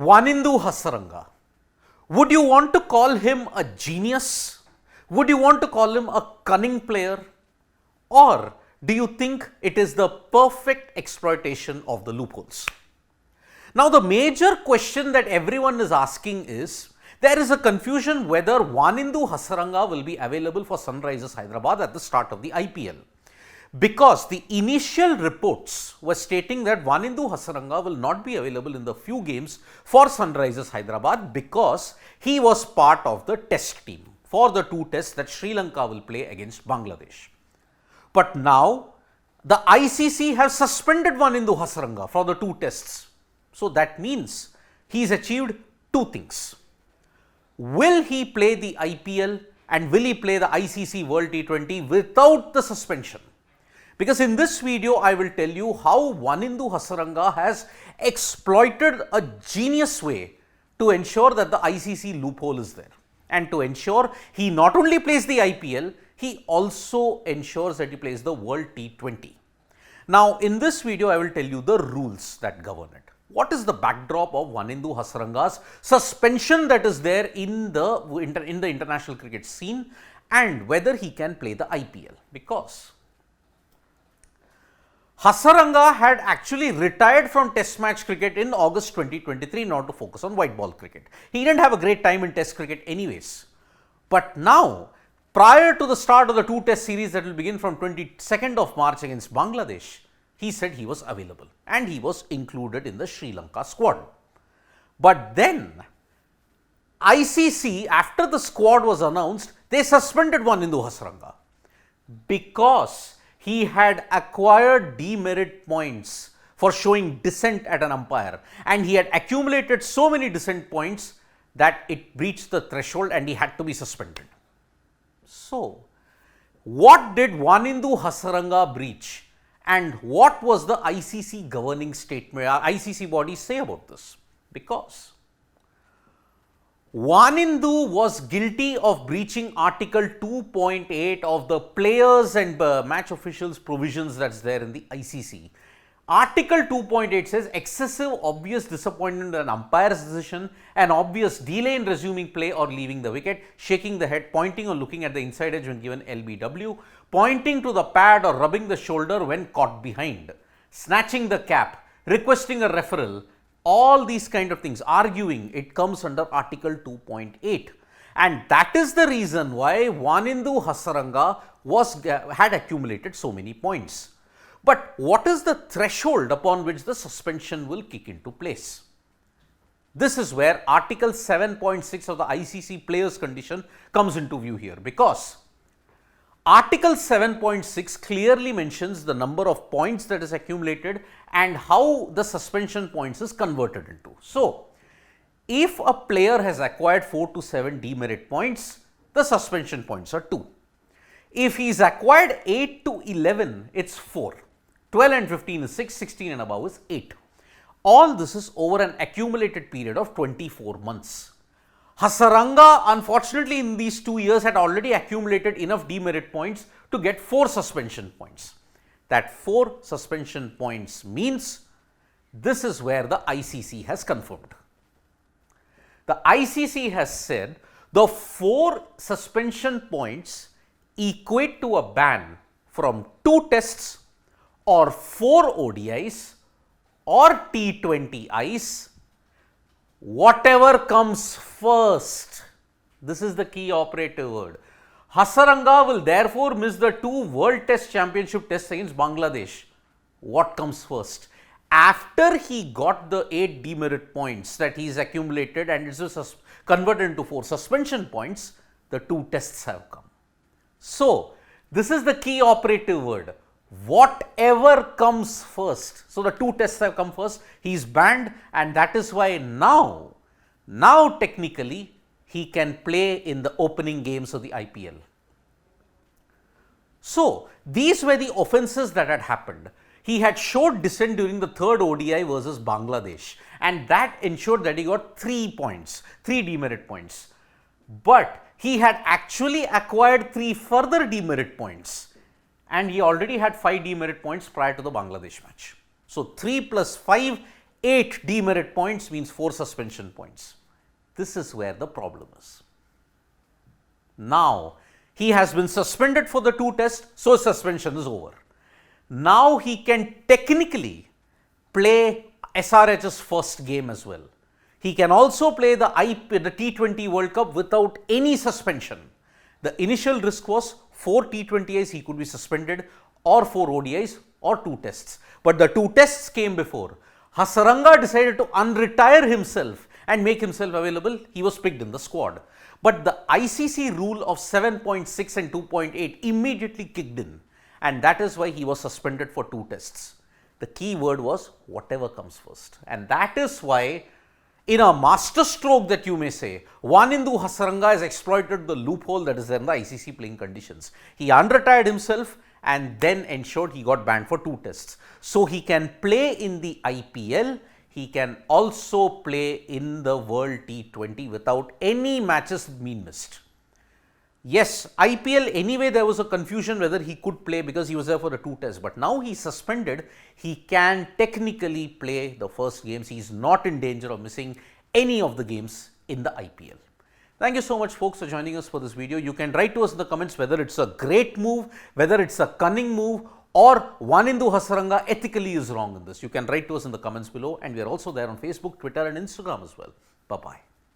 Wanindu Hasaranga. Would you want to call him a genius? Would you want to call him a cunning player? Or do you think it is the perfect exploitation of the loopholes? Now, the major question that everyone is asking is, there is a confusion whether Wanindu Hasaranga will be available for Sunrisers Hyderabad at the start of the IPL. Because the initial reports were stating that Wanindu Hasaranga will not be available in the few games for Sunrisers Hyderabad because he was part of the test team for the 2 tests that Sri Lanka will play against Bangladesh. But now, the ICC has suspended Wanindu Hasaranga for the 2 tests. So, that means he has achieved 2 things. Will he play the IPL and will he play the ICC World T20 without the suspension? Because in this video, I will tell you how Wanindu Hasaranga has exploited a genius way to ensure that the ICC loophole is there. And to ensure he not only plays the IPL, he also ensures that he plays the World T20. Now, in this video, I will tell you the rules that govern it. What is the backdrop of Wanindu Hasaranga's suspension that is there in the international cricket scene, and whether he can play the IPL? Because Hasaranga had actually retired from test match cricket in August 2023 in order to focus on white ball cricket. He didn't have a great time in test cricket anyways. But now, prior to the start of the 2 test series that will begin from 22nd of March against Bangladesh, he said he was available and he was included in the Sri Lanka squad. But then, ICC, after the squad was announced, they suspended Wanindu Hasaranga because he had acquired demerit points for showing dissent at an umpire, and he had accumulated so many dissent points that it breached the threshold and he had to be suspended. So, what did Wanindu Hasaranga breach, and what was the ICC governing statement, ICC body say about this? Because Wanindu was guilty of breaching Article 2.8 of the players and match officials provisions that's there in the ICC. Article 2.8 says excessive obvious disappointment in an umpire's decision, an obvious delay in resuming play or leaving the wicket, shaking the head, pointing or looking at the inside edge when given LBW, pointing to the pad or rubbing the shoulder when caught behind, snatching the cap, requesting a referral, all these kind of things, arguing, it comes under Article 2.8. And that is the reason why Wanindu Hasaranga had accumulated so many points. But what is the threshold upon which the suspension will kick into place? This is where Article 7.6 of the ICC players condition comes into view here, because Article 7.6 clearly mentions the number of points that is accumulated and how the suspension points is converted into. So, if a player has acquired 4 to 7 demerit points, the suspension points are 2. If he is acquired 8 to 11, it is 4. 12 and 15 is 6, 16 and above is 8. All this is over an accumulated period of 24 months. Hasaranga, unfortunately, in these 2 years had already accumulated enough demerit points to get 4 suspension points. That 4 suspension points means this is where the ICC has confirmed. The ICC has said the 4 suspension points equate to a ban from 2 tests or 4 ODIs or T20Is, whatever comes first. This is the key operative word. Hasaranga will therefore miss the 2 World Test Championship tests against Bangladesh. What comes first? After he got the 8 demerit points that he has accumulated and it is converted into 4 suspension points, the 2 tests have come. So, this is the key operative word. Whatever comes first. So, the 2 tests have come first, he is banned, and that is why now technically he can play in the opening games of the IPL. So, these were the offences that had happened. He had showed dissent during the 3rd ODI versus Bangladesh, and that ensured that he got 3 points, 3 demerit points. But he had actually acquired 3 further demerit points, and he already had 5 demerit points prior to the Bangladesh match. So, 3 plus 5, 8 demerit points means 4 suspension points. This is where the problem is. Now, he has been suspended for the 2 tests, so suspension is over. Now, he can technically play SRH's first game as well. He can also play the T20 World Cup without any suspension. The initial risk was 4 T20Is he could be suspended, or 4 ODIs or 2 tests. But the 2 tests came before. Hasaranga decided to unretire himself and make himself available. He was picked in the squad. But the ICC rule of 7.6 and 2.8 immediately kicked in, and that is why he was suspended for 2 tests. The key word was whatever comes first, and that is why, in a masterstroke that you may say, Wanindu Hasaranga has exploited the loophole that is there in the ICC playing conditions. He unretired himself and then ensured he got banned for 2 tests. So, he can play in the IPL, he can also play in the World T20 without any matches being missed. Yes, IPL anyway there was a confusion whether he could play because he was there for the 2 tests, but now he's suspended, he can technically play the first games. He is not in danger of missing any of the games in the IPL. Thank you so much folks for joining us for this video. You can write to us in the comments whether it's a great move, whether it's a cunning move, or Wanindu Hasaranga ethically is wrong in this. You can write to us in the comments below, and we are also there on Facebook, Twitter and Instagram as well. Bye-bye.